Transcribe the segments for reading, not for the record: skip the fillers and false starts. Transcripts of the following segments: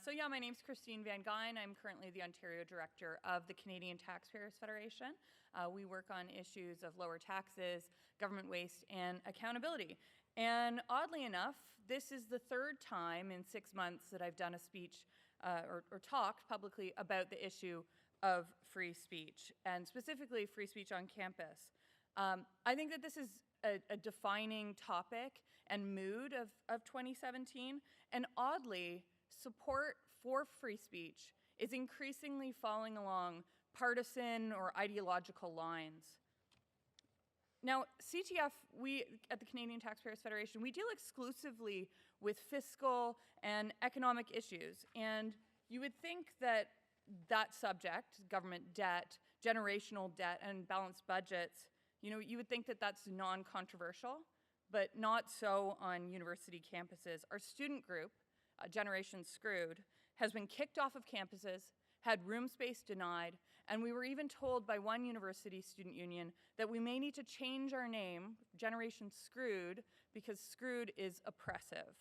So yeah, my name's Christine Van Gyn. I'm currently the Ontario Director of the Canadian Taxpayers Federation. We work on issues of lower taxes, government waste, and accountability. And oddly enough, this is the third time in 6 months that I've done a speech or talked publicly about the issue of free speech, and specifically free speech on campus. I think that this is a defining topic and mood of 2017, and oddly, support for free speech is increasingly falling along partisan or ideological lines. Now, CTF, we at the Canadian Taxpayers Federation, we deal exclusively with fiscal and economic issues, and you would think that that subject, government debt, generational debt, and balanced budgets, you would think that that's non-controversial, but not so on university campuses. Our student group, Generation Screwed, has been kicked off of campuses, had room space denied, and we were even told by one university student union that we may need to change our name, Generation Screwed, because screwed is oppressive.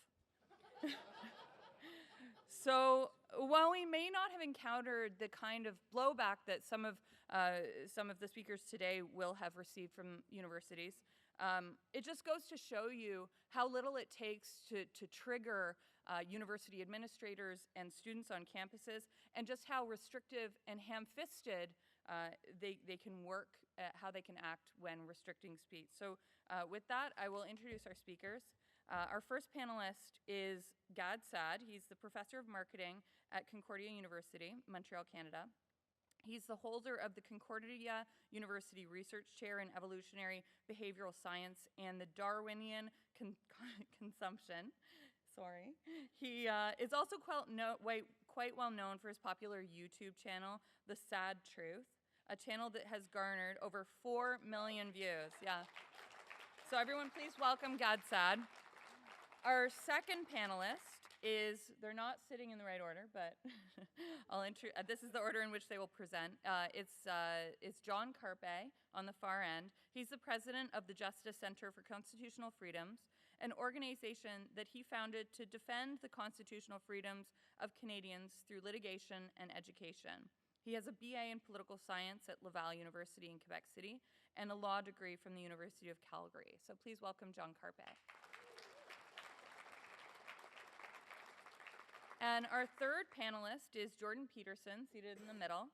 So while we may not have encountered the kind of blowback that some of the speakers today will have received from universities, it just goes to show you how little it takes to trigger university administrators and students on campuses, and just how restrictive and ham-fisted they can work, how they can act when restricting speech. So with that, I will introduce our speakers. Our first panelist is Gad Saad. He's the professor of marketing at Concordia University, Montreal, Canada. He's the holder of the Concordia University Research Chair in Evolutionary Behavioral Science and the Darwinian Consumption. Sorry. He is also quite well known for his popular YouTube channel, The Sad Truth, a channel that has garnered over 4 million views. Yeah. So everyone, please welcome Gad Saad. Our second panelist is, they're not sitting in the right order, but this is the order in which they will present. It's John Carpay on the far end. He's the president of the Justice Center for Constitutional Freedoms, an organization that he founded to defend the constitutional freedoms of Canadians through litigation and education. He has a BA in political science at Laval University in Quebec City and a law degree from the University of Calgary. So please welcome John Carpay. And our third panelist is Jordan Peterson, seated in the middle.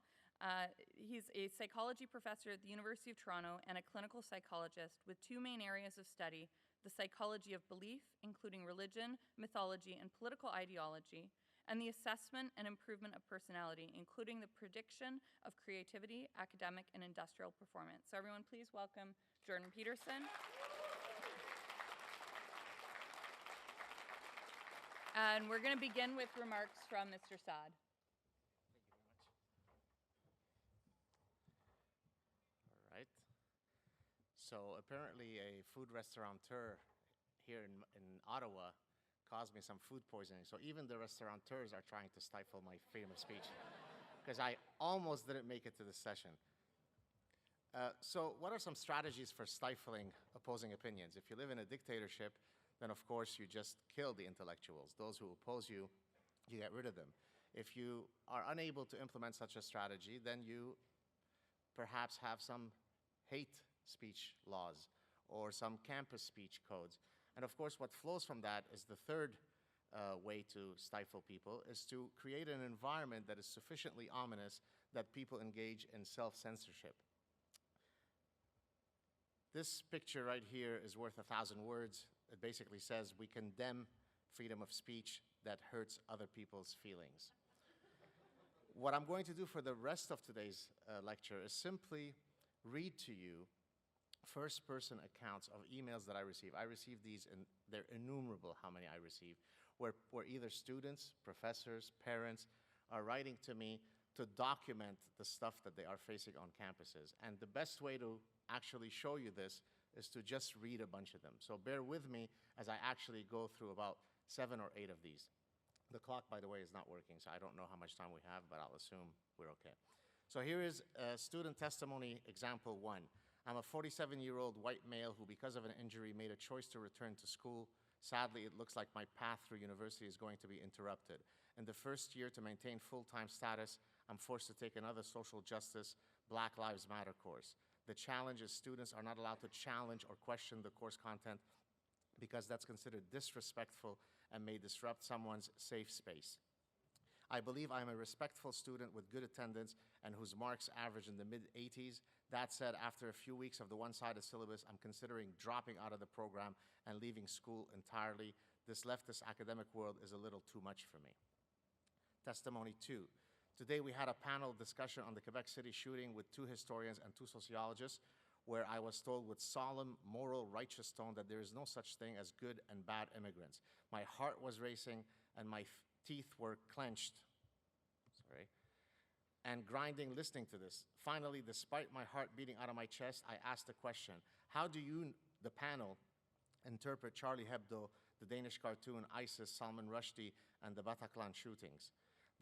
He's a psychology professor at the University of Toronto and a clinical psychologist with two main areas of study: the psychology of belief, including religion, mythology, and political ideology, and the assessment and improvement of personality, including the prediction of creativity, academic, and industrial performance. So everyone, please welcome Jordan Peterson. And we're going to begin with remarks from Mr. Saad. Thank you very much. All right. So apparently a food restaurateur here in Ottawa caused me some food poisoning. So even the restaurateurs are trying to stifle my freedom of speech because I almost didn't make it to this session. So what are some strategies for stifling opposing opinions? If you live in a dictatorship, then of course you just kill the intellectuals. Those who oppose you, you get rid of them. If you are unable to implement such a strategy, then you perhaps have some hate speech laws or some campus speech codes. And of course, what flows from that is the third way to stifle people, is to create an environment that is sufficiently ominous that people engage in self-censorship. This picture right here is worth 1,000 words. It basically says we condemn freedom of speech that hurts other people's feelings. What I'm going to do for the rest of today's lecture is simply read to you first-person accounts of emails that I receive. I receive these, and they're innumerable how many I receive, where either students, professors, parents are writing to me to document the stuff that they are facing on campuses. And the best way to actually show you this is to just read a bunch of them. So bear with me as I actually go through about 7 or 8 of these. The clock, by the way, is not working, so I don't know how much time we have, but I'll assume we're okay. So here is student testimony example 1. I'm a 47-year-old white male who, because of an injury, made a choice to return to school. Sadly, it looks like my path through university is going to be interrupted. In the first year, to maintain full-time status, I'm forced to take another social justice, Black Lives Matter course. The challenge is students are not allowed to challenge or question the course content because that's considered disrespectful and may disrupt someone's safe space. I believe I'm a respectful student with good attendance and whose marks average in the mid-80s. That said, after a few weeks of the one-sided syllabus, I'm considering dropping out of the program and leaving school entirely. This leftist academic world is a little too much for me. Testimony 2. Today we had a panel discussion on the Quebec City shooting with 2 historians and 2 sociologists, where I was told with solemn, moral, righteous tone that there is no such thing as good and bad immigrants. My heart was racing and my teeth were clenched, and grinding listening to this. Finally, despite my heart beating out of my chest, I asked the question, how do you, the panel, interpret Charlie Hebdo, the Danish cartoon, ISIS, Salman Rushdie, and the Bataclan shootings?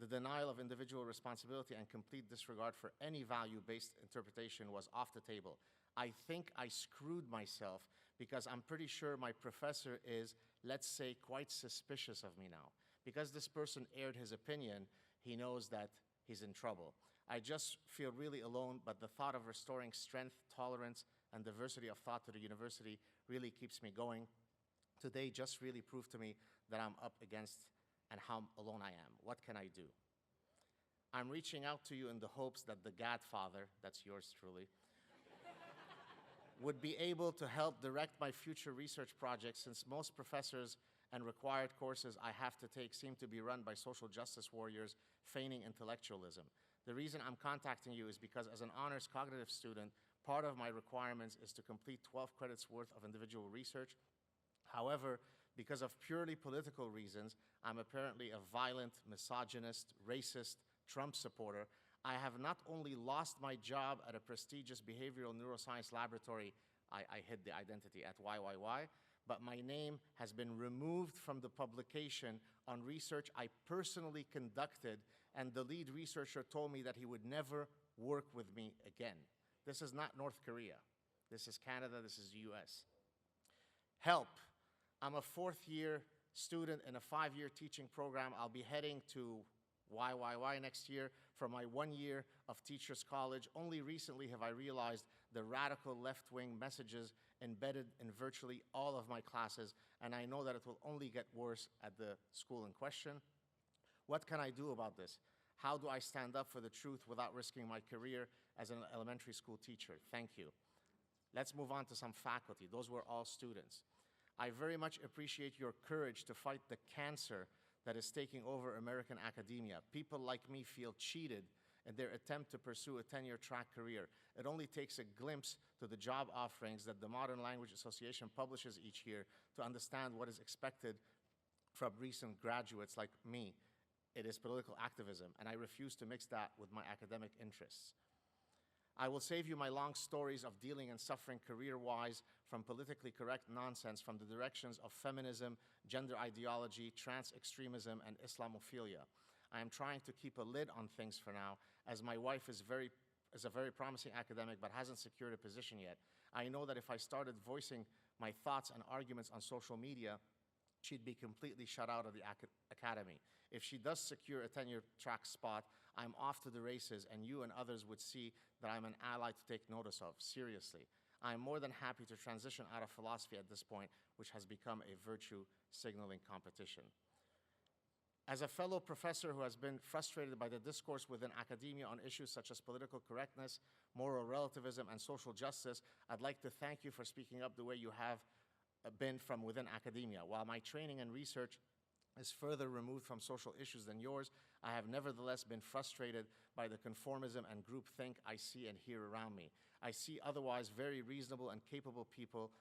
The denial of individual responsibility and complete disregard for any value-based interpretation was off the table. I think I screwed myself because I'm pretty sure my professor is, let's say, quite suspicious of me now. Because this person aired his opinion, he knows that he's in trouble. I just feel really alone, but the thought of restoring strength, tolerance, and diversity of thought to the university really keeps me going. Today just really proved to me that I'm up against and how alone I am. What can I do? I'm reaching out to you in the hopes that the Godfather, that's yours truly, would be able to help direct my future research projects, since most professors and required courses I have to take seem to be run by social justice warriors feigning intellectualism. The reason I'm contacting you is because as an honors cognitive student, part of my requirements is to complete 12 credits worth of individual research. However, because of purely political reasons, I'm apparently a violent, misogynist, racist Trump supporter. I have not only lost my job at a prestigious behavioral neuroscience laboratory, I hid the identity at YYY, but my name has been removed from the publication on research I personally conducted, and the lead researcher told me that he would never work with me again. This is not North Korea. This is Canada, this is the US. Help. I'm a 4th-year student in a 5-year teaching program. I'll be heading to YYY next year for my 1 year of Teachers College. Only recently have I realized the radical left-wing messages embedded in virtually all of my classes, and I know that it will only get worse at the school in question. What can I do about this? How do I stand up for the truth without risking my career as an elementary school teacher? Thank you. Let's move on to some faculty. Those were all students. I very much appreciate your courage to fight the cancer that is taking over American academia. People like me feel cheated in their attempt to pursue a tenure track career. It only takes a glimpse to the job offerings that the Modern Language Association publishes each year to understand what is expected from recent graduates like me. It is political activism, and I refuse to mix that with my academic interests. I will save you my long stories of dealing and suffering career-wise from politically correct nonsense from the directions of feminism, gender ideology, trans extremism, and Islamophilia. I am trying to keep a lid on things for now, as my wife is a very promising academic but hasn't secured a position yet. I know that if I started voicing my thoughts and arguments on social media, she'd be completely shut out of the academy. If she does secure a tenure track spot, I'm off to the races, and you and others would see that I'm an ally to take notice of, seriously. I'm more than happy to transition out of philosophy at this point, which has become a virtue signaling competition. As a fellow professor who has been frustrated by the discourse within academia on issues such as political correctness, moral relativism, and social justice, I'd like to thank you for speaking up the way you have been from within academia. While my training and research is further removed from social issues than yours, I have nevertheless been frustrated by the conformism and groupthink I see and hear around me. I see otherwise very reasonable and capable people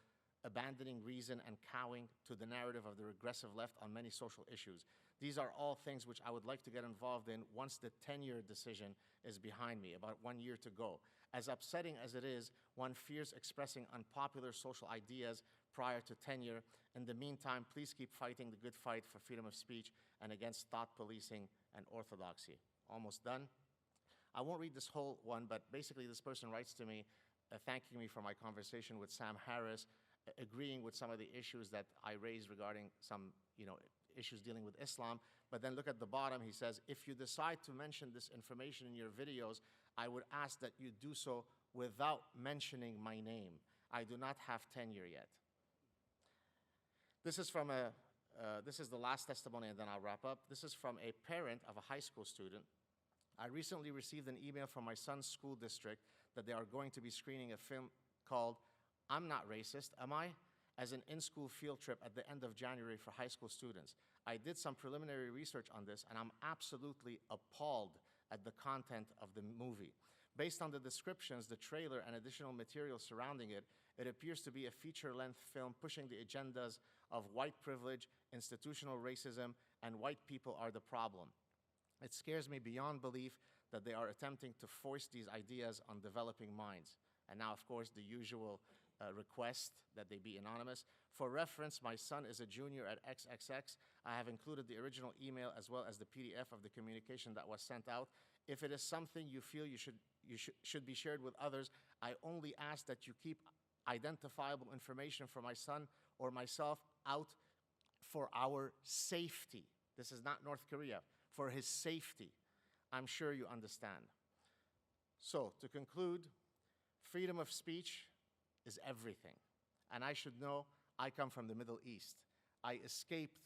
abandoning reason and cowing to the narrative of the regressive left on many social issues. These are all things which I would like to get involved in once the tenure decision is behind me, about 1 year to go. As upsetting as it is, one fears expressing unpopular social ideas prior to tenure. In the meantime, please keep fighting the good fight for freedom of speech and against thought policing and orthodoxy. Almost done. I won't read this whole one, but basically this person writes to me thanking me for my conversation with Sam Harris, agreeing with some of the issues that I raised regarding some, issues dealing with Islam, But then look at the bottom, he says, if you decide to mention this information in your videos, I would ask that you do so without mentioning my name. I do not have tenure yet. This is from this is the last testimony, and then I'll wrap up. This is from a parent of a high school student. I recently received an email from my son's school district that they are going to be screening a film called I'm Not Racist, Am I? As an in-school field trip at the end of January for high school students. I did some preliminary research on this, and I'm absolutely appalled at the content of the movie. Based on the descriptions, the trailer, and additional material surrounding it, it appears to be a feature-length film pushing the agendas of white privilege, institutional racism, and white people are the problem. It scares me beyond belief that they are attempting to force these ideas on developing minds. And now, of course, the usual request that they be anonymous. For reference, my son is a junior at XXX. I have included the original email as well as the PDF of the communication that was sent out. If it is something you feel should be shared with others, I only ask that you keep identifiable information for my son or myself out for our safety. This is not North Korea. For his safety. I'm sure you understand. So, to conclude, freedom of speech is everything. And I should know, I come from the Middle East. I escaped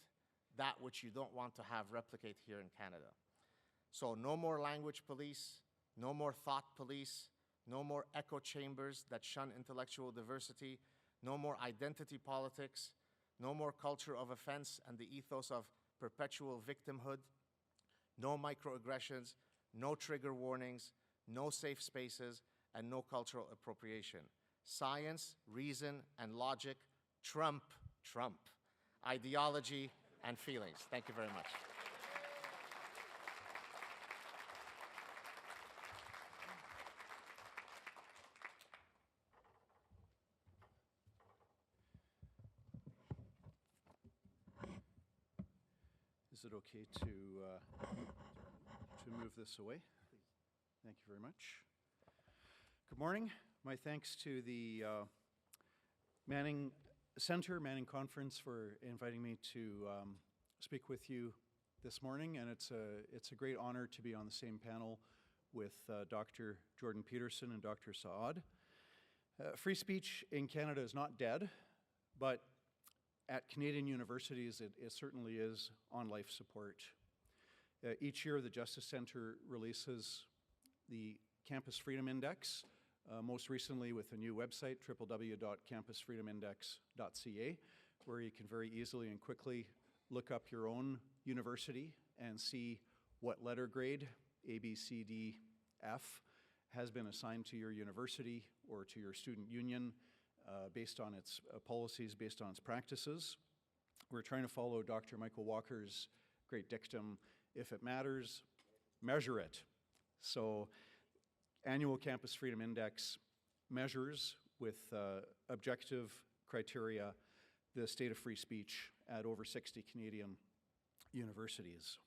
that which you don't want to have replicate here in Canada. So no more language police, no more thought police, no more echo chambers that shun intellectual diversity, no more identity politics, no more culture of offense and the ethos of perpetual victimhood, no microaggressions, no trigger warnings, no safe spaces, and no cultural appropriation. Science, reason, and logic trump ideology and feelings. Thank you very much. Is it okay to move this away? Thank you very much. Good morning. My thanks to the Manning Center, Manning Conference, for inviting me to speak with you this morning, and it's a great honor to be on the same panel with Dr. Jordan Peterson and Dr. Saad. Free speech in Canada is not dead, but at Canadian universities, it certainly is on life support. Each year, the Justice Centre releases the Campus Freedom Index, most recently with a new website, www.campusfreedomindex.ca, where you can very easily and quickly look up your own university and see what letter grade, A, B, C, D, F, has been assigned to your university or to your student union based on its policies, based on its practices. We're trying to follow Dr. Michael Walker's great dictum, if it matters, measure it. So annual Campus Freedom Index measures with objective criteria the state of free speech at over 60 Canadian universities.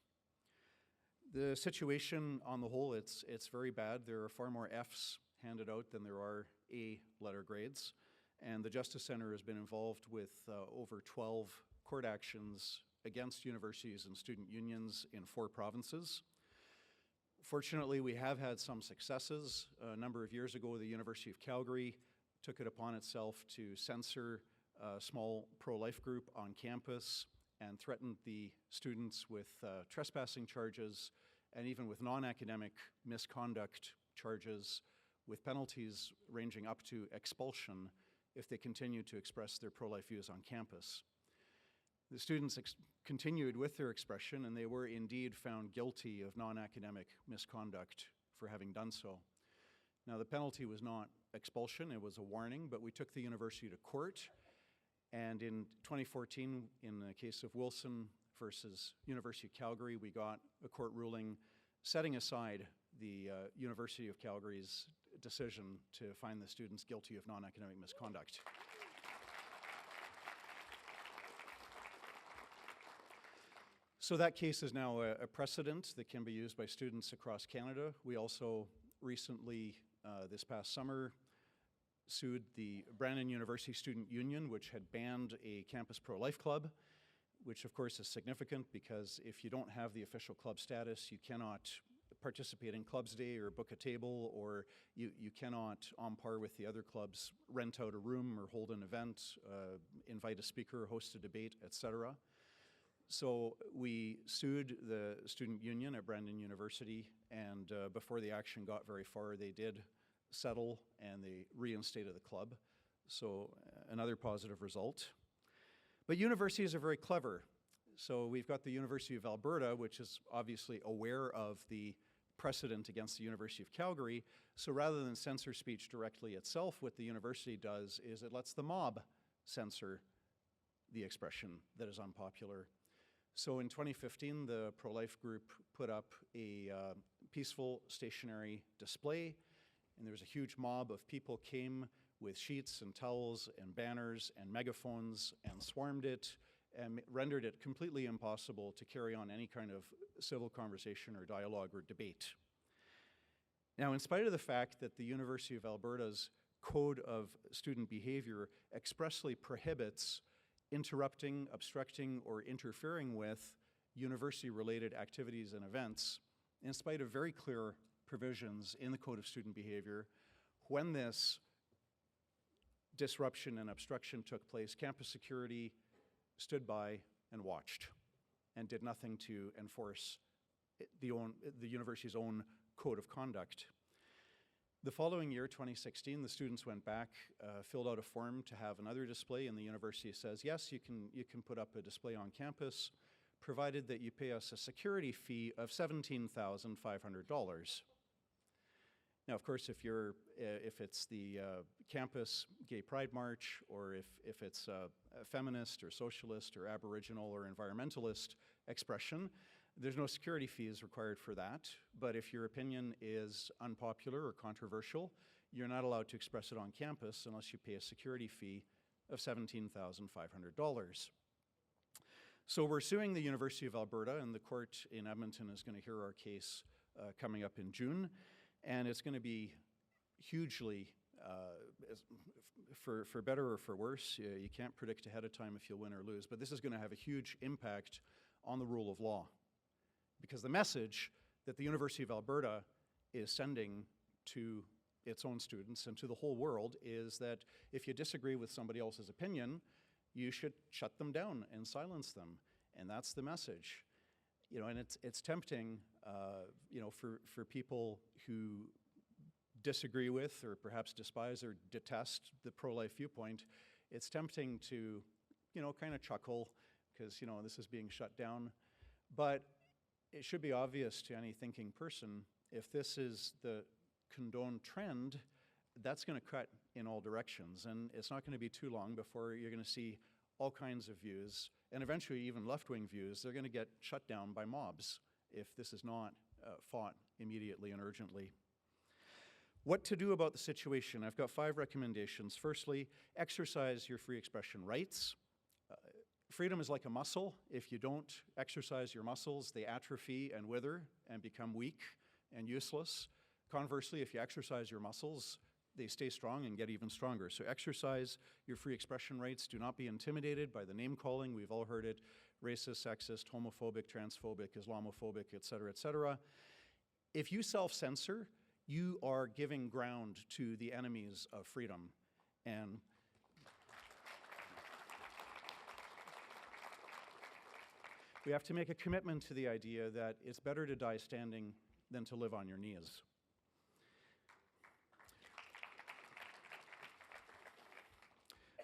The situation on the whole, it's very bad. There are far more Fs handed out than there are A letter grades. And the Justice Centre has been involved with over 12 court actions against universities and student unions in 4 provinces. Fortunately, we have had some successes. A number of years ago, the University of Calgary took it upon itself to censor a small pro-life group on campus and threatened the students with trespassing charges and even with non-academic misconduct charges with penalties ranging up to expulsion if they continued to express their pro-life views on campus. The students continued with their expression, and they were indeed found guilty of non-academic misconduct for having done so. Now, the penalty was not expulsion, it was a warning, but we took the university to court, and in 2014, in the case of Wilson versus University of Calgary, we got a court ruling setting aside the University of Calgary's decision to find the students guilty of non-academic misconduct. So that case is now a precedent that can be used by students across Canada. We also recently, this past summer, sued the Brandon University Student Union, which had banned a campus pro-life club. which of course is significant because if you don't have the official club status, you cannot participate in Clubs Day or book a table, or you cannot, on par with the other clubs, rent out a room or hold an event, invite a speaker, host a debate, etc. So we sued the student union at Brandon University, and before the action got very far, they did settle and they reinstated the club. So another positive result. But universities are very clever. So we've got the University of Alberta, which is obviously aware of the precedent against the University of Calgary. So rather than censor speech directly itself, what the university does is it lets the mob censor the expression that is unpopular. So in 2015, the pro-life group put up a peaceful stationary display, and there was a huge mob of people came with sheets and towels and banners and megaphones and swarmed it and rendered it completely impossible to carry on any kind of civil conversation or dialogue or debate. Now, in spite of the fact that the University of Alberta's Code of Student Behavior expressly prohibits interrupting, obstructing, or interfering with university-related activities and events, in spite of very clear provisions in the Code of Student Behavior, when this disruption and obstruction took place, campus security stood by and watched and did nothing to enforce the university's own code of conduct. The following year, 2016, the students went back, filled out a form to have another display, and the university says, yes, you can put up a display on campus, provided that you pay us a security fee of $17,500. Now, of course, if it's the campus gay pride march, or if it's a feminist or socialist or Aboriginal or environmentalist expression, there's no security fees required for that. But if your opinion is unpopular or controversial, you're not allowed to express it on campus unless you pay a security fee of $17,500. So we're suing the University of Alberta, and the court in Edmonton is going to hear our case coming up in June. And it's going to be hugely, for better or for worse, you can't predict ahead of time if you'll win or lose, but this is going to have a huge impact on the rule of law. Because the message that the University of Alberta is sending to its own students and to the whole world is that if you disagree with somebody else's opinion, you should shut them down and silence them. And that's the message. You know, and it's tempting, you know, for people who disagree with or perhaps despise or detest the pro-life viewpoint, it's tempting to, you know, kind of chuckle because, you know, this is being shut down. But it should be obvious to any thinking person, if this is the condoned trend, that's going to cut in all directions. And it's not going to be too long before you're going to see all kinds of views, and eventually even left-wing views. They're going to get shut down by mobs if this is not fought immediately and urgently. What to do about the situation? I've got 5 recommendations. Firstly, exercise your free expression rights. Freedom is like a muscle. If you don't exercise your muscles, they atrophy and wither and become weak and useless. Conversely, if you exercise your muscles, they stay strong and get even stronger. So exercise your free expression rights. Do not be intimidated by the name calling. We've all heard it: racist, sexist, homophobic, transphobic, Islamophobic, et cetera, et cetera. If you self-censor, you are giving ground to the enemies of freedom. And we have to make a commitment to the idea that it's better to die standing than to live on your knees.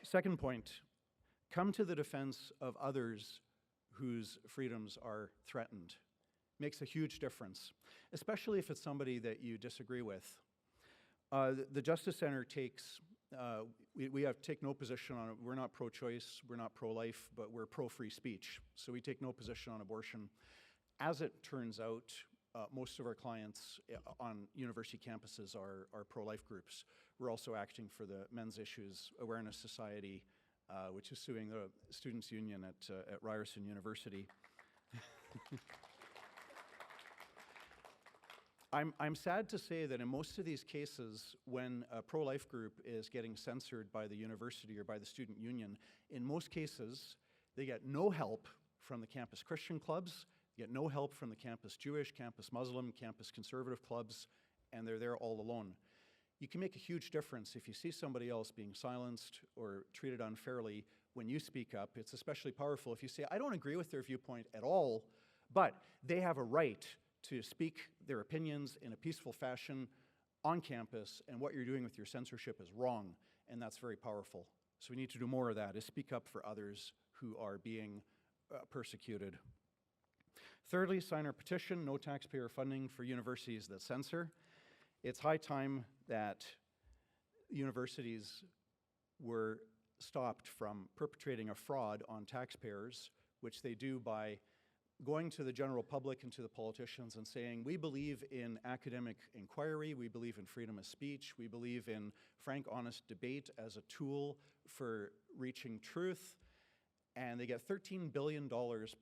Second point, come to the defense of others whose freedoms are threatened. Makes a huge difference, especially if it's somebody that you disagree with. The Justice Center takes, we take no position on it. We're not pro-choice, we're not pro-life, but we're pro-free speech. So we take no position on abortion. As it turns out, most of our clients on university campuses are pro-life groups. We're also acting for the Men's Issues Awareness Society, which is suing the Students' Union at Ryerson University. I'm sad to say that in most of these cases, when a pro-life group is getting censored by the university or by the student union, in most cases, they get no help from the campus Christian clubs, you get no help from the campus Jewish, campus Muslim, campus conservative clubs, and they're there all alone. You can make a huge difference if you see somebody else being silenced or treated unfairly when you speak up. It's especially powerful if you say, I don't agree with their viewpoint at all, but they have a right to speak their opinions in a peaceful fashion on campus, and what you're doing with your censorship is wrong, and that's very powerful. So we need to do more of that, is speak up for others who are being persecuted. Thirdly, sign our petition, no taxpayer funding for universities that censor. It's high time that universities were stopped from perpetrating a fraud on taxpayers, which they do by going to the general public and to the politicians and saying, we believe in academic inquiry, we believe in freedom of speech, we believe in frank, honest debate as a tool for reaching truth, and they get $13 billion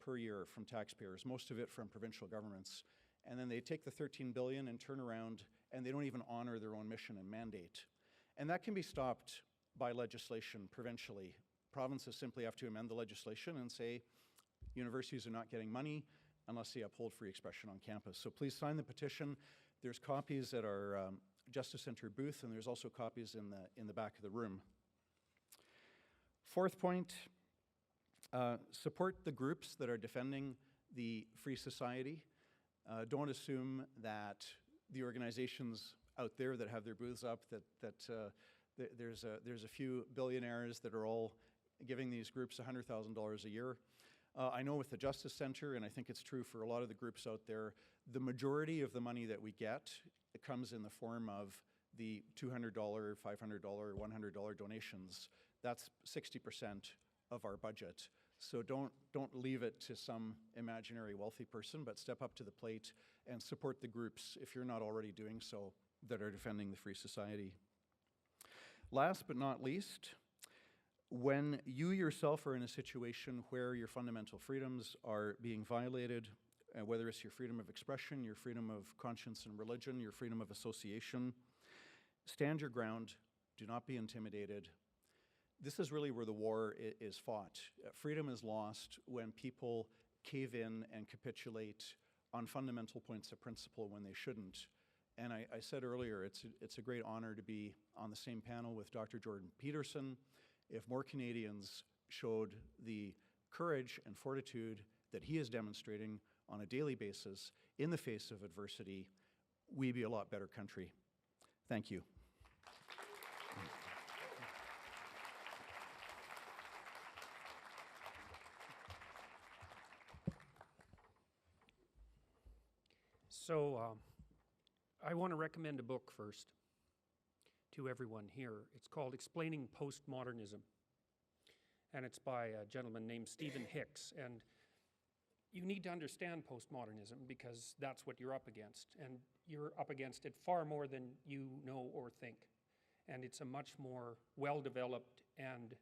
per year from taxpayers, most of it from provincial governments. And then they take the $13 billion and turn around, and they don't even honor their own mission and mandate. And that can be stopped by legislation provincially. Provinces simply have to amend the legislation and say, universities are not getting money unless they uphold free expression on campus. So please sign the petition. There's copies at our Justice Center booth, and there's also copies in the back of the room. Fourth point, support the groups that are defending the free society. Don't assume that the organizations out there that have their booths up, there's a few billionaires that are all giving these groups $100,000 a year. I know with the Justice Center, and I think it's true for a lot of the groups out there, the majority of the money that we get, it comes in the form of the $200, $500, $100 donations. That's 60% of our budget. So don't leave it to some imaginary wealthy person, but step up to the plate and support the groups, if you're not already doing so, that are defending the free society. Last but not least, when you yourself are in a situation where your fundamental freedoms are being violated, whether it's your freedom of expression, your freedom of conscience and religion, your freedom of association, stand your ground, do not be intimidated. This is really where the war is fought. Freedom is lost when people cave in and capitulate on fundamental points of principle when they shouldn't. And I said earlier, it's a great honor to be on the same panel with Dr. Jordan Peterson. If more Canadians showed the courage and fortitude that he is demonstrating on a daily basis in the face of adversity, we'd be a lot better country. Thank you. So I want to recommend a book first to everyone here. It's called Explaining Postmodernism, and it's by a gentleman named Stephen Hicks. And you need to understand postmodernism because that's what you're up against, and you're up against it far more than you know or think. And it's a much more well-developed and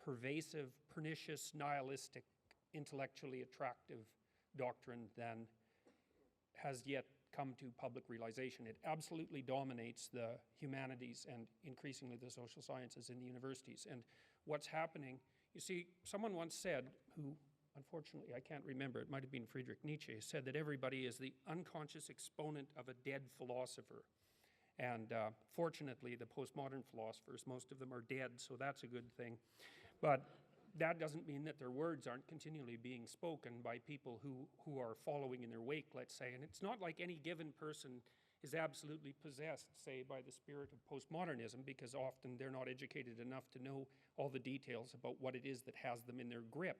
pervasive, pernicious, nihilistic, intellectually attractive doctrine than has yet come to public realization. It absolutely dominates the humanities and increasingly the social sciences in the universities. And what's happening, you see, someone once said, who unfortunately I can't remember, it might have been Friedrich Nietzsche, said that everybody is the unconscious exponent of a dead philosopher. And fortunately, the postmodern philosophers, most of them are dead, so that's a good thing. But that doesn't mean that their words aren't continually being spoken by people who are following in their wake, let's say. And it's not like any given person is absolutely possessed, say, by the spirit of postmodernism, because often they're not educated enough to know all the details about what it is that has them in their grip.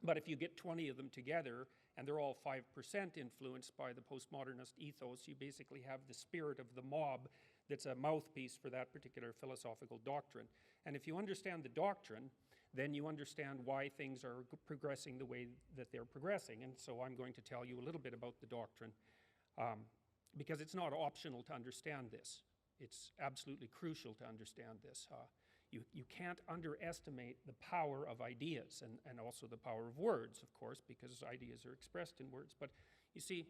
But if you get 20 of them together, and they're all 5% influenced by the postmodernist ethos, you basically have the spirit of the mob that's a mouthpiece for that particular philosophical doctrine. And if you understand the doctrine, then you understand why things are progressing the way that they're progressing. And so I'm going to tell you a little bit about the doctrine, because it's not optional to understand this. It's absolutely crucial to understand this. You can't underestimate the power of ideas and also the power of words, of course, because ideas are expressed in words. But you see,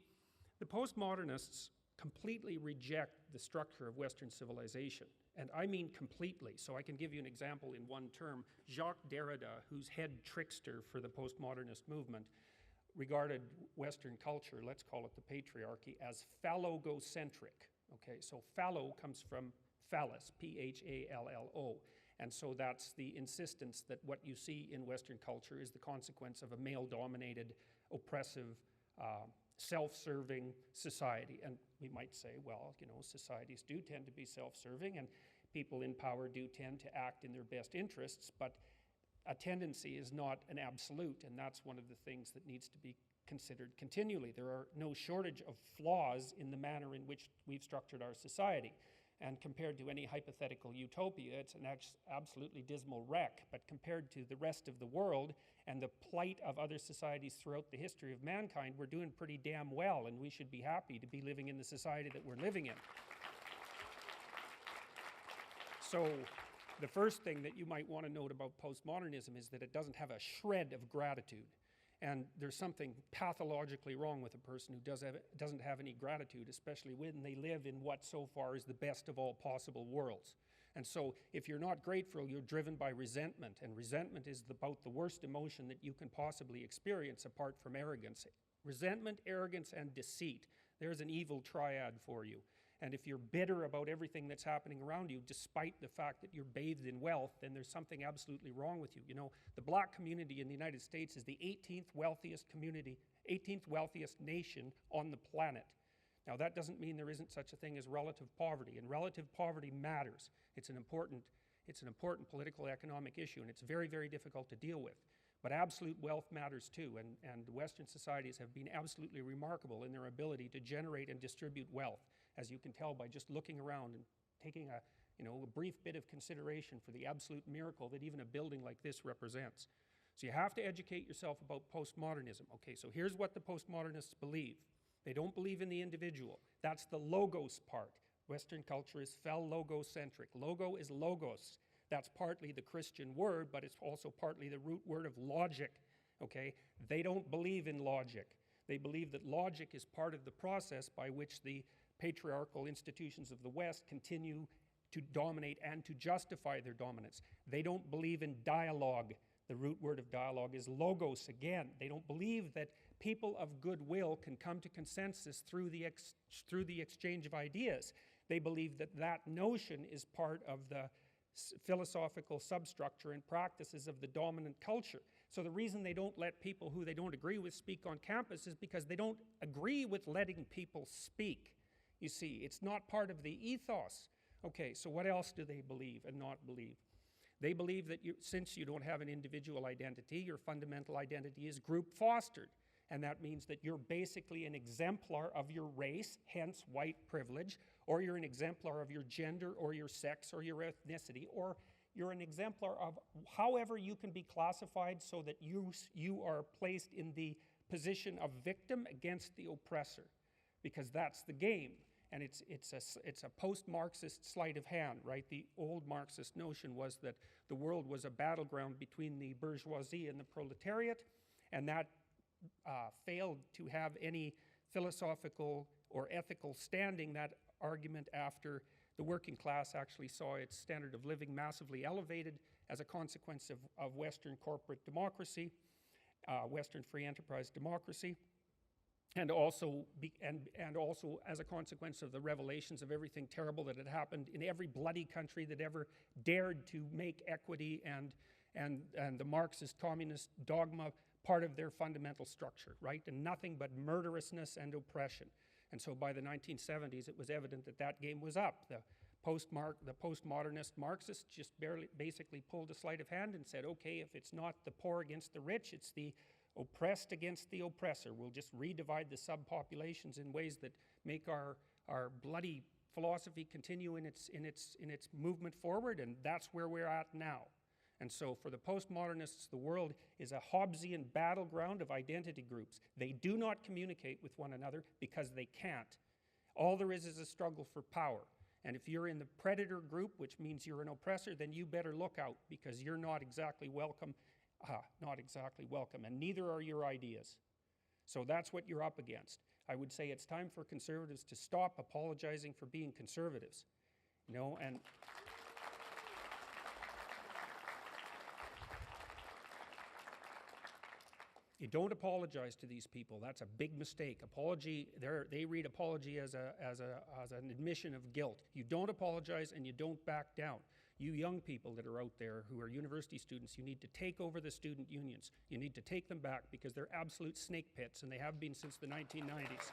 the postmodernists completely reject the structure of Western civilization. And I mean completely. So I can give you an example in one term. Jacques Derrida, who's head trickster for the postmodernist movement, regarded Western culture, let's call it the patriarchy, as phallogocentric. Okay, so phallo comes from phallus, P-H-A-L-L-O. And so that's the insistence that what you see in Western culture is the consequence of a male-dominated, oppressive, self-serving society. And we might say, well, you know, societies do tend to be self-serving, and people in power do tend to act in their best interests, but a tendency is not an absolute, and that's one of the things that needs to be considered continually. There are no shortage of flaws in the manner in which we've structured our society. And compared to any hypothetical utopia, it's an absolutely dismal wreck. But compared to the rest of the world and the plight of other societies throughout the history of mankind, we're doing pretty damn well, and we should be happy to be living in the society that we're living in. So the first thing that you might want to note about postmodernism is that it doesn't have a shred of gratitude. And there's something pathologically wrong with a person who doesn't have any gratitude, especially when they live in what so far is the best of all possible worlds. And so if you're not grateful, you're driven by resentment, and resentment is about the worst emotion that you can possibly experience apart from arrogance. Resentment, arrogance, and deceit. There's an evil triad for you. And if you're bitter about everything that's happening around you, despite the fact that you're bathed in wealth, then there's something absolutely wrong with you. You know, the black community in the United States is the 18th wealthiest community, 18th wealthiest nation on the planet. Now, that doesn't mean there isn't such a thing as relative poverty, and relative poverty matters. It's an important political economic issue, and it's very, very difficult to deal with. But absolute wealth matters too, and Western societies have been absolutely remarkable in their ability to generate and distribute wealth, as you can tell by just looking around and taking a brief bit of consideration for the absolute miracle that even a building like this represents. So you have to educate yourself about postmodernism. Okay, so here's what the postmodernists believe. They don't believe in the individual. That's the logos part. Western culture is phallogocentric. Logo is logos. That's partly the Christian word, but it's also partly the root word of logic. Okay, they don't believe in logic. They believe that logic is part of the process by which the patriarchal institutions of the West continue to dominate and to justify their dominance. They don't believe in dialogue. The root word of dialogue is logos again. They don't believe that people of goodwill can come to consensus through the exchange of ideas. They believe that that notion is part of the philosophical substructure and practices of the dominant culture. So the reason they don't let people who they don't agree with speak on campus is because they don't agree with letting people speak. You see, it's not part of the ethos. Okay, so what else do they believe and not believe? They believe that since you don't have an individual identity, your fundamental identity is group fostered. And that means that you're basically an exemplar of your race, hence white privilege, or you're an exemplar of your gender or your sex or your ethnicity, or you're an exemplar of however you can be classified so that you are placed in the position of victim against the oppressor, because that's the game. And it's a post-Marxist sleight of hand, right? The old Marxist notion was that the world was a battleground between the bourgeoisie and the proletariat, and that failed to have any philosophical or ethical standing. That argument after the working class actually saw its standard of living massively elevated as a consequence of Western corporate democracy, Western free enterprise democracy, and also as a consequence of the revelations of everything terrible that had happened in every bloody country that ever dared to make equity and the Marxist communist dogma part of their fundamental structure, right? And nothing but murderousness and oppression. And so by the 1970s, it was evident that that game was up. The postmodernist Marxists just basically pulled a sleight of hand and said, okay, if it's not the poor against the rich, it's the oppressed against the oppressor. We'll just redivide the subpopulations in ways that make our bloody philosophy continue in its movement forward, and that's where we're at now. And so for the postmodernists, the world is a Hobbesian battleground of identity groups. They do not communicate with one another because they can't. All there is a struggle for power. And if you're in the predator group, which means you're an oppressor, then you better look out, because you're not exactly welcome. And neither are your ideas. So that's what you're up against. I would say it's time for conservatives to stop apologizing for being conservatives. You know, and You don't apologize to these people. That's a big mistake. Apology, they read apology as an admission of guilt. You don't apologize and you don't back down. You young people that are out there who are university students, you need to take over the student unions. You need to take them back because they're absolute snake pits, and they have been since the 1990s.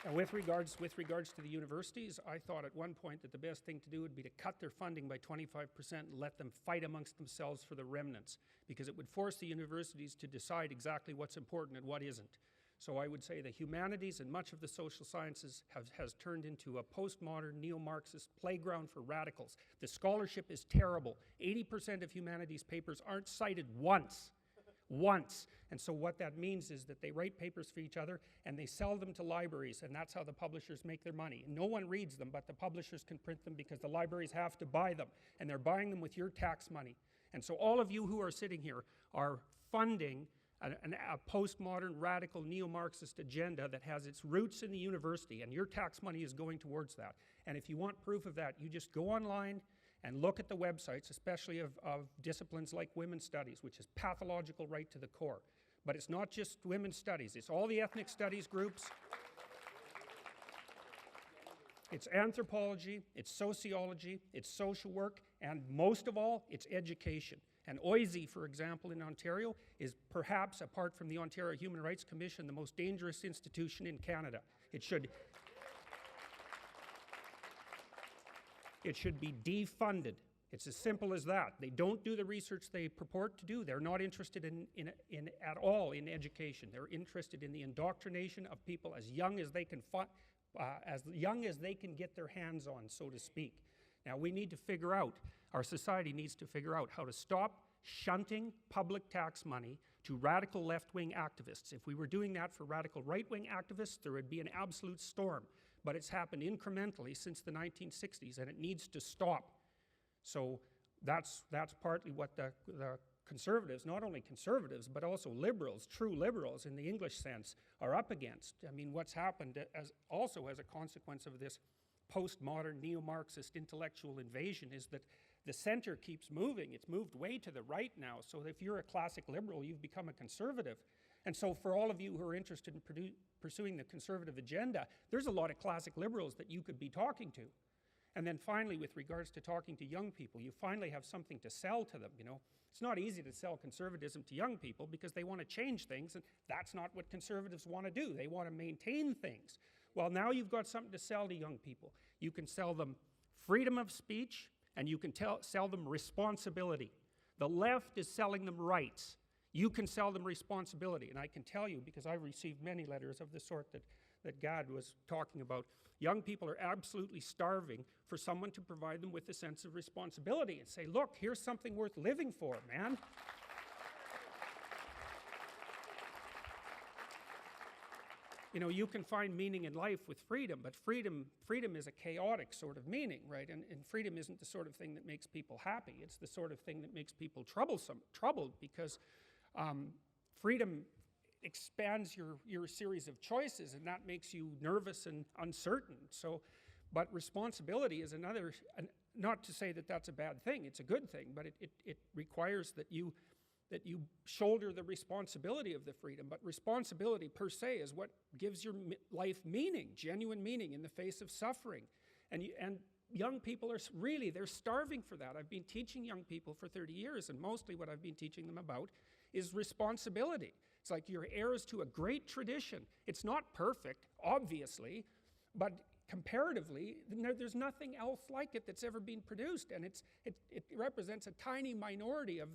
And with regards to the universities, I thought at one point that the best thing to do would be to cut their funding by 25% and let them fight amongst themselves for the remnants, because it would force the universities to decide exactly what's important and what isn't. So I would say the humanities and much of the social sciences has turned into a postmodern, neo-Marxist playground for radicals. The scholarship is terrible. 80% of humanities papers aren't cited once. Once. And so what that means is that they write papers for each other and they sell them to libraries, and that's how the publishers make their money. No one reads them, but the publishers can print them because the libraries have to buy them, and they're buying them with your tax money. And so all of you who are sitting here are funding a postmodern, radical, neo-Marxist agenda that has its roots in the university, and your tax money is going towards that. And if you want proof of that, you just go online and look at the websites, especially of disciplines like women's studies, which is pathological right to the core. But it's not just women's studies, it's all the ethnic studies groups. It's anthropology, it's sociology, it's social work, and most of all, it's education. And OISE, for example, in Ontario, is perhaps, apart from the Ontario Human Rights Commission, the most dangerous institution in Canada. It should be defunded. It's as simple as that. They don't do the research they purport to do. They're not interested at all in education. They're interested in the indoctrination of people as young as they can get their hands on, so to speak. Now we need to figure out, our society needs to figure out how to stop shunting public tax money to radical left-wing activists. If we were doing that for radical right-wing activists, there would be an absolute storm. But it's happened incrementally since the 1960s, and it needs to stop. So that's partly what the conservatives, not only conservatives, but also liberals, true liberals in the English sense, are up against. I mean, what's happened also as a consequence of this postmodern, neo-Marxist intellectual invasion is that the center keeps moving. It's moved way to the right now. So if you're a classic liberal, you've become a conservative. And so for all of you who are interested in pursuing the conservative agenda, there's a lot of classic liberals that you could be talking to. And then finally, with regards to talking to young people, you finally have something to sell to them, you know. It's not easy to sell conservatism to young people because they want to change things, and that's not what conservatives want to do. They want to maintain things. Well, now you've got something to sell to young people. You can sell them freedom of speech, and you can sell them responsibility. The left is selling them rights. You can sell them responsibility. And I can tell you, because I've received many letters of the sort that Gad was talking about, young people are absolutely starving for someone to provide them with a sense of responsibility and say, look, here's something worth living for, man. You know, you can find meaning in life with freedom, but freedom is a chaotic sort of meaning, right? And freedom isn't the sort of thing that makes people happy. It's the sort of thing that makes people troubled because freedom expands your series of choices, and that makes you nervous and uncertain. So, but responsibility is another, not to say that that's a bad thing, it's a good thing, but it requires that you shoulder the responsibility of the freedom. But responsibility per se is what gives your life meaning, genuine meaning in the face of suffering. And young people are really, they're starving for that. I've been teaching young people for 30 years, and mostly what I've been teaching them about is responsibility. It's like you're heirs to a great tradition. It's not perfect, obviously, but comparatively, there's nothing else like it that's ever been produced, and it represents a tiny minority of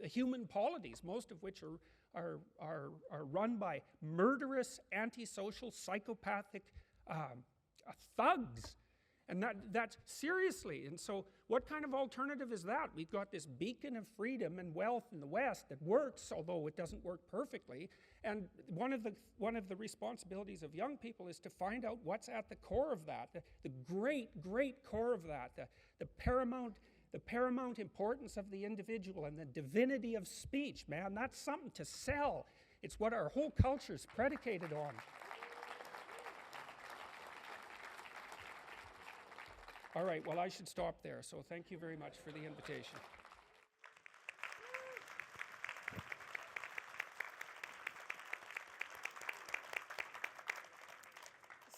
the human polities, most of which are run by murderous, antisocial, psychopathic thugs. And that's seriously. And so what kind of alternative is that? We've got this beacon of freedom and wealth in the West that works, although it doesn't work perfectly. And one of the responsibilities of young people is to find out what's at the core of that, the great, great core of that, the paramount importance of the individual and the divinity of speech, man. That's something to sell. It's what our whole culture is predicated on. All right, well, I should stop there. So thank you very much for the invitation.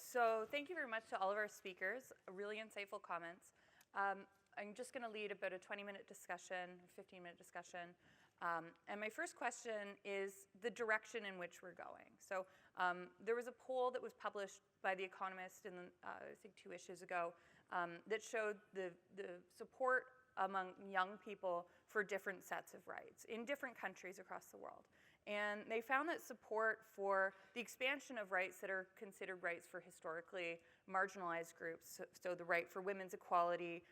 So thank you very much to all of our speakers, really insightful comments. I'm just going to lead about a 20-minute discussion, 15-minute discussion. And my first question is the direction in which we're going. So there was a poll that was published by The Economist I think 2 issues ago that showed the support among young people for different sets of rights in different countries across the world. And they found that support for the expansion of rights that are considered rights for historically marginalized groups, so the right for women's equality,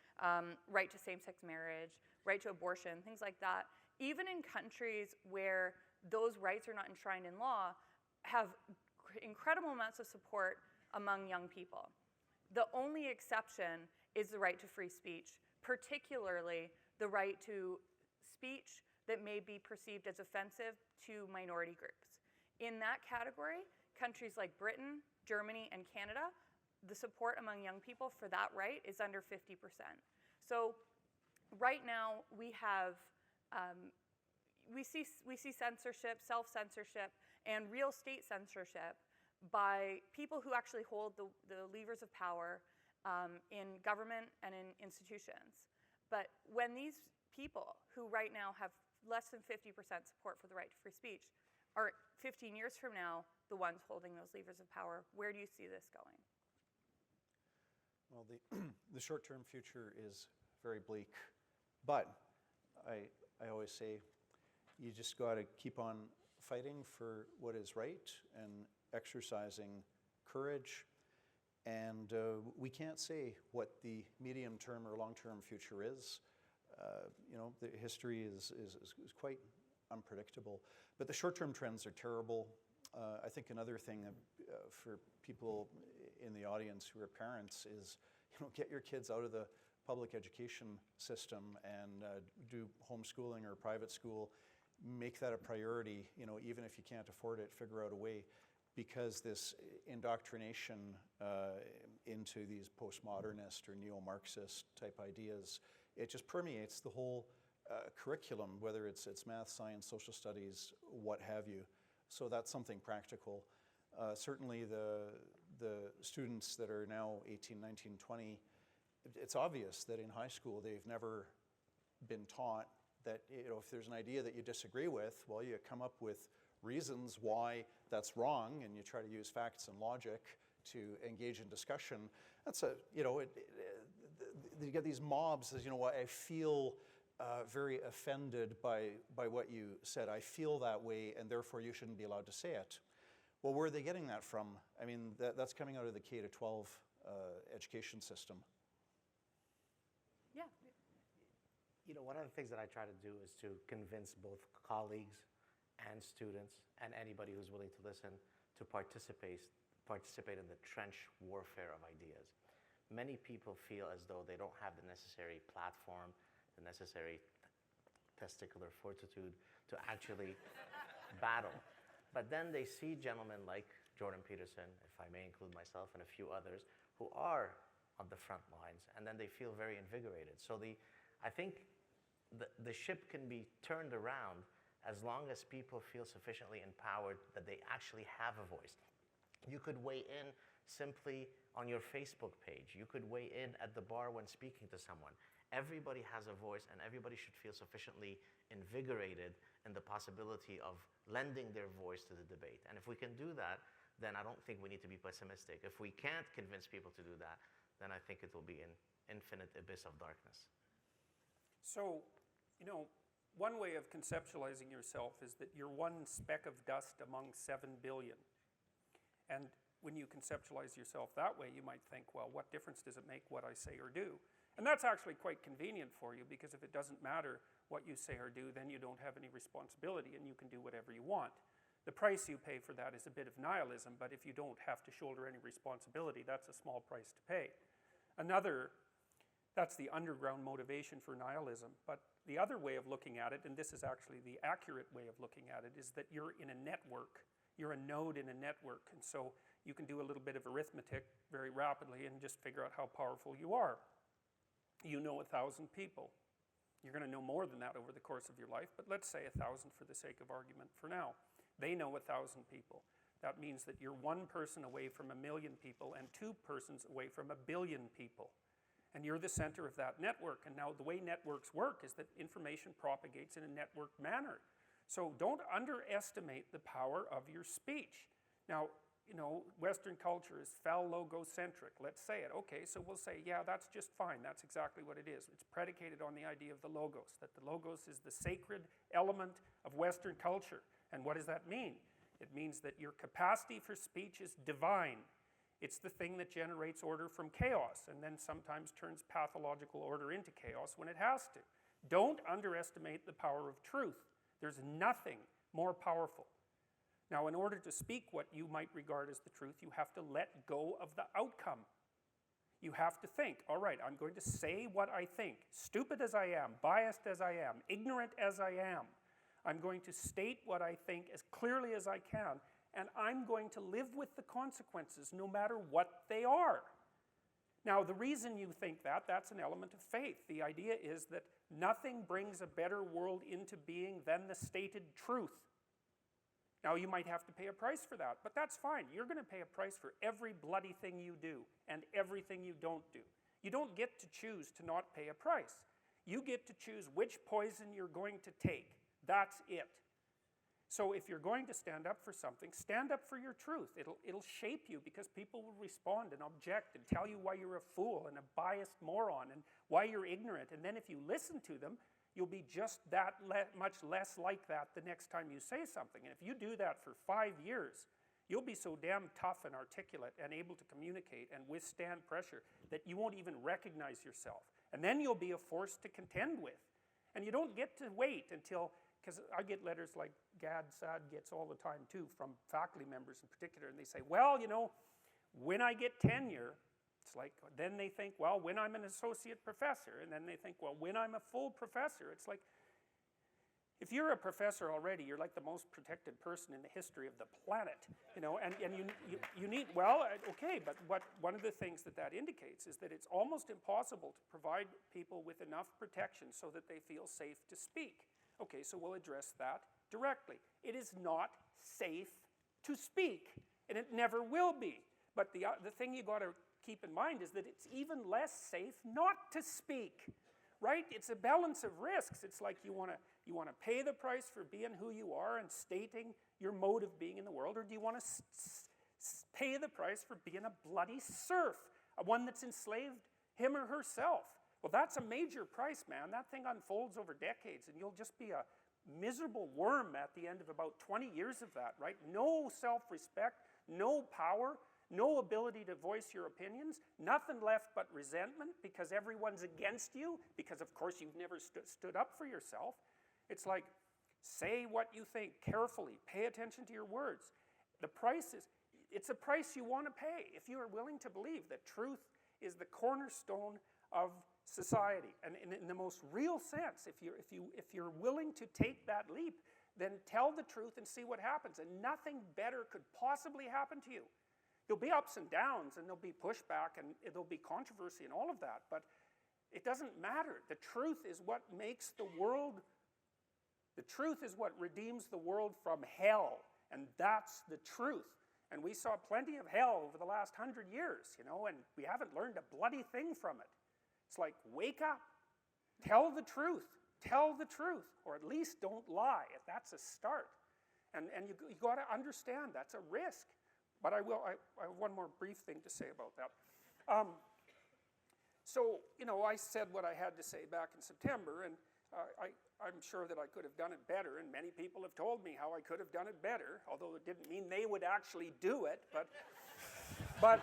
right to same-sex marriage, right to abortion, things like that, even in countries where those rights are not enshrined in law, have incredible amounts of support among young people. The only exception is the right to free speech, particularly the right to speech that may be perceived as offensive to minority groups. In that category, countries like Britain, Germany, and Canada, the support among young people for that right is under 50%. So right now we have, we see censorship, self-censorship, and real state censorship by people who actually hold the levers of power in government and in institutions. But when these people who right now have less than 50% support for the right to free speech are 15 years from now the ones holding those levers of power, where do you see this going? Well, the short-term future is very bleak, but I always say you just got to keep on fighting for what is right and exercising courage. And we can't say what the medium-term or long-term future is. You know, the history is quite unpredictable. But the short-term trends are terrible. I think another thing for people in the audience who are parents is, you know, get your kids out of the public education system and do homeschooling or private school. Make that a priority, you know, even if you can't afford it, figure out a way, because this indoctrination into these postmodernist or neo-Marxist type ideas, it just permeates the whole curriculum, whether it's math, science, social studies, what have you. So that's something practical. Certainly the students that are now 18, 19, 20, it's obvious that in high school they've never been taught that, you know, if there's an idea that you disagree with, well, you come up with reasons why that's wrong, and you try to use facts and logic to engage in discussion. That's a, you know, you get these mobs as, you know what, I feel very offended by what you said. I feel that way, and therefore you shouldn't be allowed to say it. Well, where are they getting that from? I mean, that's coming out of the K-12 education system. Yeah. You know, one of the things that I try to do is to convince both colleagues and students and anybody who's willing to listen to participate in the trench warfare of ideas. Many people feel as though they don't have the necessary platform, the necessary testicular fortitude to actually battle. But then they see gentlemen like Jordan Peterson, if I may include myself, and a few others who are on the front lines, and then they feel very invigorated. So I think the ship can be turned around as long as people feel sufficiently empowered that they actually have a voice. You could weigh in simply on your Facebook page. You could weigh in at the bar when speaking to someone. Everybody has a voice, and everybody should feel sufficiently invigorated in the possibility of lending their voice to the debate. And if we can do that, then I don't think we need to be pessimistic. If we can't convince people to do that, then I think it will be an infinite abyss of darkness. So, you know, one way of conceptualizing yourself is that you're one speck of dust among 7 billion. And when you conceptualize yourself that way, you might think, well, what difference does it make what I say or do? And that's actually quite convenient for you, because if it doesn't matter what you say or do, then you don't have any responsibility and you can do whatever you want. The price you pay for that is a bit of nihilism, but if you don't have to shoulder any responsibility, that's a small price to pay. That's the underground motivation for nihilism. But the other way of looking at it, and this is actually the accurate way of looking at it, is that you're in a network. You're a node in a network. And so you can do a little bit of arithmetic very rapidly and just figure out how powerful you are. you know 1,000 people. You're going to know more than that over the course of your life, but let's say 1,000 for the sake of argument for now. They know 1,000 people. That means that you're one person away from 1 million people and 2 persons away from 1 billion people. And you're the center of that network. And now the way networks work is that information propagates in a networked manner. So don't underestimate the power of your speech. Now, you know, Western culture is phallogocentric. Let's say it. Okay, so we'll say, yeah, that's just fine. That's exactly what it is. It's predicated on the idea of the logos, that the logos is the sacred element of Western culture. And what does that mean? It means that your capacity for speech is divine. It's the thing that generates order from chaos and then sometimes turns pathological order into chaos when it has to. Don't underestimate the power of truth. There's nothing more powerful. Now, in order to speak what you might regard as the truth, you have to let go of the outcome. You have to think, all right, I'm going to say what I think, stupid as I am, biased as I am, ignorant as I am. I'm going to state what I think as clearly as I can, and I'm going to live with the consequences no matter what they are. Now, the reason you think that, that's an element of faith. The idea is that nothing brings a better world into being than the stated truth. Now, you might have to pay a price for that, but that's fine. You're going to pay a price for every bloody thing you do and everything you don't do. You don't get to choose to not pay a price. You get to choose which poison you're going to take. That's it. So if you're going to stand up for something, stand up for your truth. It'll shape you because people will respond and object and tell you why you're a fool and a biased moron and why you're ignorant. And then if you listen to them, you'll be just that much less like that the next time you say something. And if you do that for 5 years, you'll be so damn tough and articulate and able to communicate and withstand pressure that you won't even recognize yourself. And then you'll be a force to contend with. And you don't get to wait until, because I get letters like Gad Saad gets all the time too from faculty members in particular, and they say, well, you know, when I get tenure, it's like, then they think, well, when I'm an associate professor, and then they think, well, when I'm a full professor, it's like, if you're a professor already, you're like the most protected person in the history of the planet, you know, and you need, well, okay, but one of the things that indicates is that it's almost impossible to provide people with enough protection so that they feel safe to speak. Okay, so we'll address that directly. It is not safe to speak, and it never will be. But the thing you got to keep in mind is that it's even less safe not to speak, right? It's a balance of risks. It's like you want to pay the price for being who you are and stating your mode of being in the world, or do you want to pay the price for being a bloody serf, one that's enslaved him or herself? Well, that's a major price, man. That thing unfolds over decades, and you'll just be a miserable worm at the end of about 20 years of that, right? No self-respect, no power, no ability to voice your opinions, nothing left but resentment because everyone's against you, because of course you've never stood up for yourself. It's like, say what you think carefully, pay attention to your words. The price is, it's a price you want to pay if you are willing to believe that truth is the cornerstone of society. And in the most real sense, if you're willing to take that leap, then tell the truth and see what happens. And nothing better could possibly happen to you. There'll be ups and downs, and there'll be pushback, and there'll be controversy and all of that, but it doesn't matter. The truth is what makes the world, the truth is what redeems the world from hell, and that's the truth. And we saw plenty of hell over the last 100 years, you know, and we haven't learned a bloody thing from it. It's like, wake up, tell the truth, or at least don't lie. That's a start. And you got to understand that's a risk. But I have one more brief thing to say about that. So, you know, I said what I had to say back in September, and I'm sure that I could have done it better, and many people have told me how I could have done it better, although it didn't mean they would actually do it, but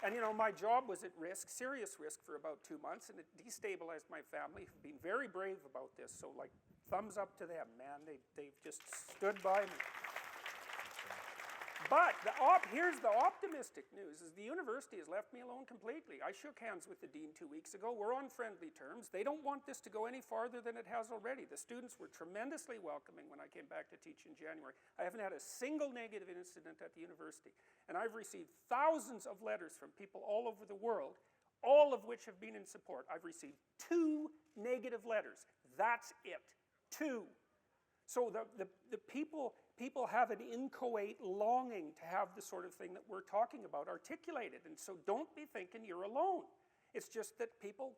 and, you know, my job was at risk, serious risk, for about 2 months, and it destabilized my family, who've been very brave about this. So, like, thumbs up to them, man. They've just stood by me. But here's the optimistic news, is the university has left me alone completely. I shook hands with the dean 2 weeks ago. We're on friendly terms. They don't want this to go any farther than it has already. The students were tremendously welcoming when I came back to teach in January. I haven't had a single negative incident at the university. And I've received thousands of letters from people all over the world, all of which have been in support. I've received 2 negative letters. That's it. 2. So the people have an inchoate longing to have the sort of thing that we're talking about articulated. And so don't be thinking you're alone. It's just that people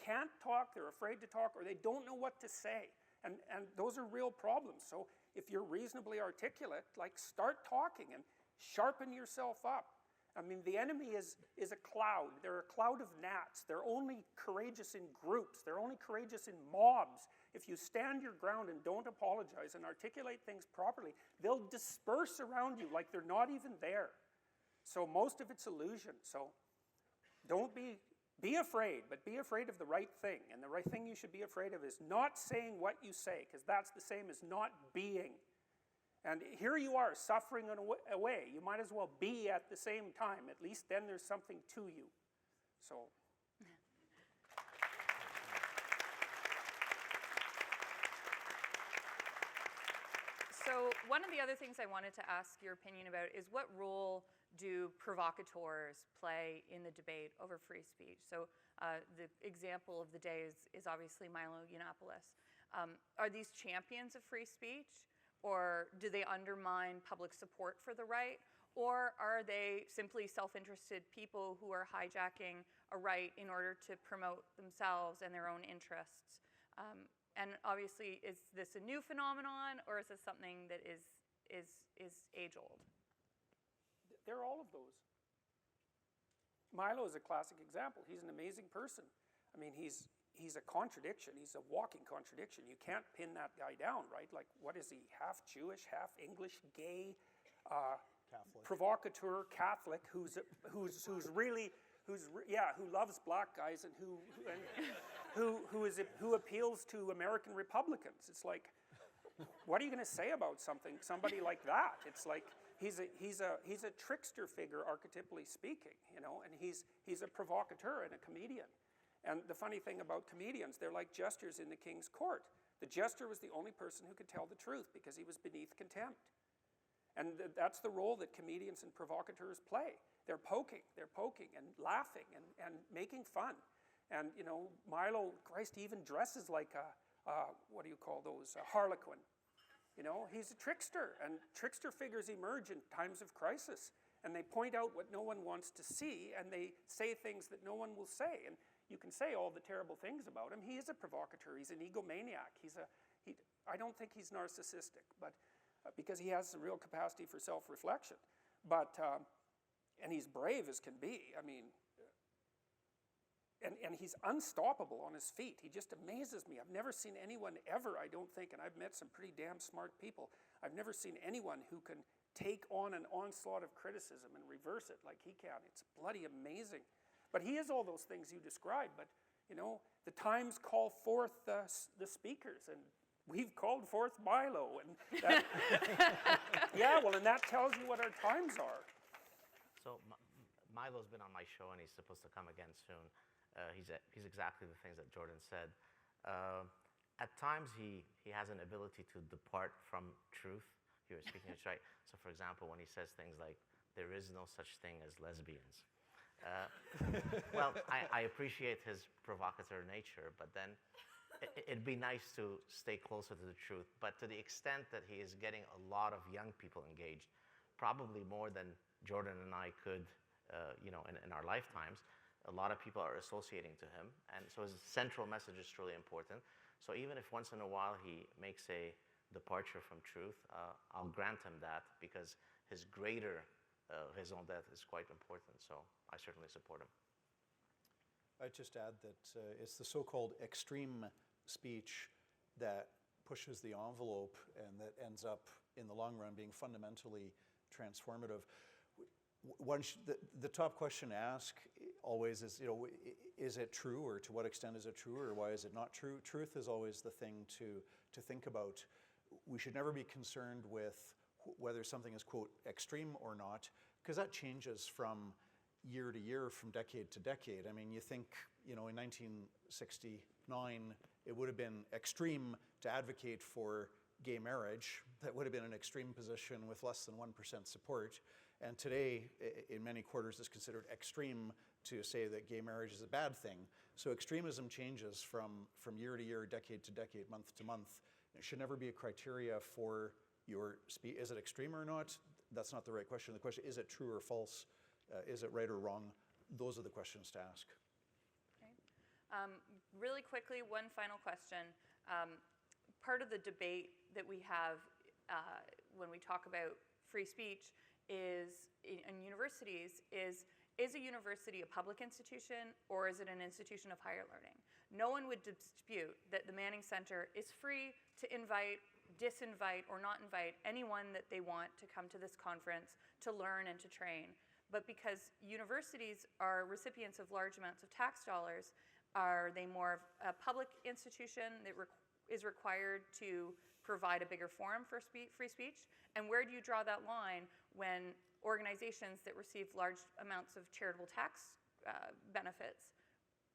can't talk, they're afraid to talk, or they don't know what to say. And those are real problems. So if you're reasonably articulate, like, start talking and sharpen yourself up. I mean, the enemy is a cloud. They're a cloud of gnats. They're only courageous in groups. They're only courageous in mobs. If you stand your ground and don't apologize and articulate things properly, they'll disperse around you like they're not even there. So most of it's illusion. So don't be afraid, but be afraid of the right thing. And the right thing you should be afraid of is not saying what you say, because that's the same as not being. And here you are, suffering away. You might as well be at the same time. At least then there's something to you. So. So one of the other things I wanted to ask your opinion about is, what role do provocateurs play in the debate over free speech? So the example of the day is obviously Milo Yiannopoulos. Are these champions of free speech? Or do they undermine public support for the right? Or are they simply self-interested people who are hijacking a right in order to promote themselves and their own interests? And obviously, is this a new phenomenon, or is this something that is age-old? They're all of those. Milo is a classic example. He's an amazing person. I mean, he's a contradiction. He's a walking contradiction. You can't pin that guy down, right? Like, what is he? Half Jewish, half English, gay, Catholic. Provocateur, Catholic, who loves black guys and who appeals to American Republicans. It's like, what are you going to say about somebody like that? It's like he's a trickster figure, archetypally speaking, you know, and he's a provocateur and a comedian. And the funny thing about comedians, they're like jesters in the king's court. The jester was the only person who could tell the truth because he was beneath contempt. And that's the role that comedians and provocateurs play. They're poking and laughing and making fun. And, you know, Milo, Christ, he even dresses like what do you call those, a harlequin. You know, he's a trickster, and trickster figures emerge in times of crisis. And they point out what no one wants to see, and they say things that no one will say. And you can say all the terrible things about him. He is a provocateur. He's an egomaniac. I don't think he's narcissistic, but because he has some real capacity for self-reflection. But, and he's brave as can be. I mean, and he's unstoppable on his feet. He just amazes me. I've never seen anyone ever, I don't think, and I've met some pretty damn smart people, I've never seen anyone who can take on an onslaught of criticism and reverse it like he can. It's bloody amazing. But he is all those things you described. But, you know, the times call forth the speakers, and we've called forth Milo. And that, yeah, well, and that tells you what our times are. So Milo's been on my show, and he's supposed to come again soon. He's exactly the things that Jordan said. At times, he has an ability to depart from truth. You were speaking it right. So, for example, when he says things like, "There is no such thing as lesbians." Well, I appreciate his provocateur nature, but then it'd be nice to stay closer to the truth. But to the extent that he is getting a lot of young people engaged, probably more than Jordan and I could, you know, in our lifetimes, a lot of people are associating to him. And so his central message is truly important. So even if once in a while he makes a departure from truth, I'll grant him that, because his own death is quite important. So I certainly support him. I'd just add that it's the so-called extreme speech that pushes the envelope and that ends up, in the long run, being fundamentally transformative. The top question to ask always is, you know, is it true, or to what extent is it true, or why is it not true? Truth is always the thing to think about. We should never be concerned with whether something is, quote, extreme or not, because that changes from year to year, from decade to decade. I mean, you think, in 1969, it would have been extreme to advocate for gay marriage. That would have been an extreme position with less than 1% support. And today, in many quarters, it's considered extreme to say that gay marriage is a bad thing. So extremism changes from year to year, decade to decade, month to month. It should never be a criteria for your speech. Is it extreme or not? That's not the right question. The question, is it true or false? Is it right or wrong? Those are the questions to ask. Okay. Really quickly, one final question. Part of the debate that we have when we talk about free speech is in universities is a university a public institution or is it an institution of higher learning? No one would dispute that the Manning Center is free to invite, disinvite, or not invite anyone that they want to come to this conference to learn and to train. But because universities are recipients of large amounts of tax dollars, are they more of a public institution that is required to provide a bigger forum for free speech? And where do you draw that line when organizations that receive large amounts of charitable tax benefits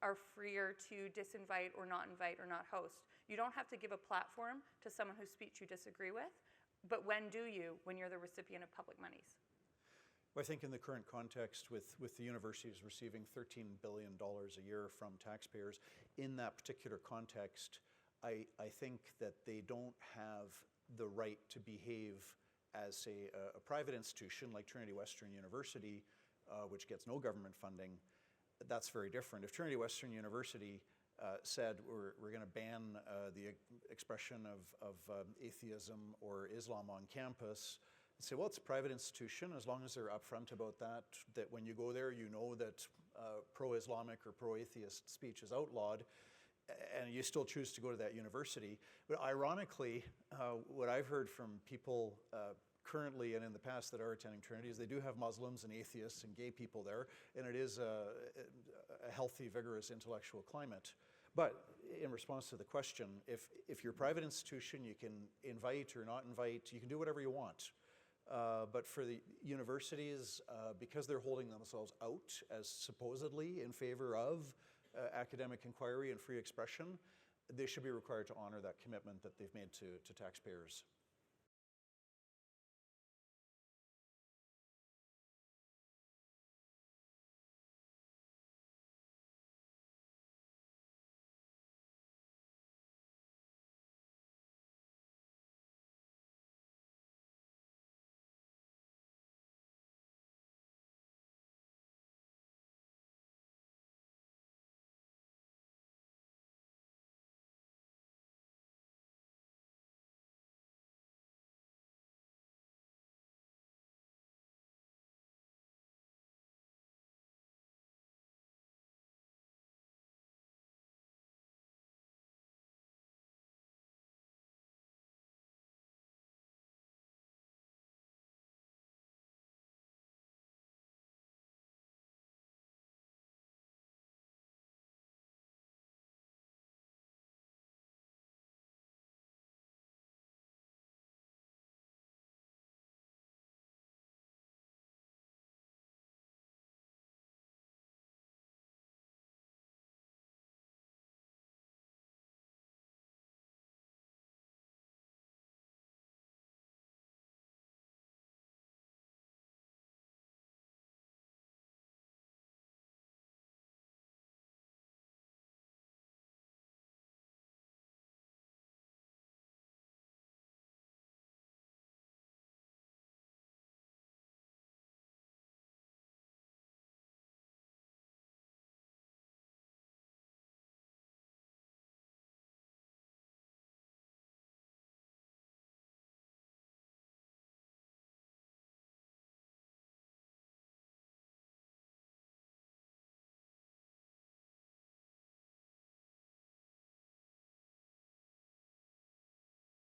are freer to disinvite or not invite or not host? You don't have to give a platform to someone whose speech you disagree with, but when do you, when you're the recipient of public monies? Well, I think in the current context with the universities receiving $13 billion a year from taxpayers, in that particular context, I think that they don't have the right to behave as, say, a private institution like Trinity Western University, which gets no government funding. That's very different. If Trinity Western University said we're going to ban the expression of atheism or Islam on campus, say, well, it's a private institution, as long as they're upfront about that when you go there, you know that pro-Islamic or pro-atheist speech is outlawed, and you still choose to go to that university. But ironically, what I've heard from people currently and in the past that are attending Trinity is they do have Muslims and atheists and gay people there, and it is a healthy, vigorous intellectual climate. But in response to the question, if you're a private institution, you can invite or not invite, you can do whatever you want. But for the universities, because they're holding themselves out as supposedly in favor of academic inquiry and free expression, they should be required to honor that commitment that they've made to taxpayers.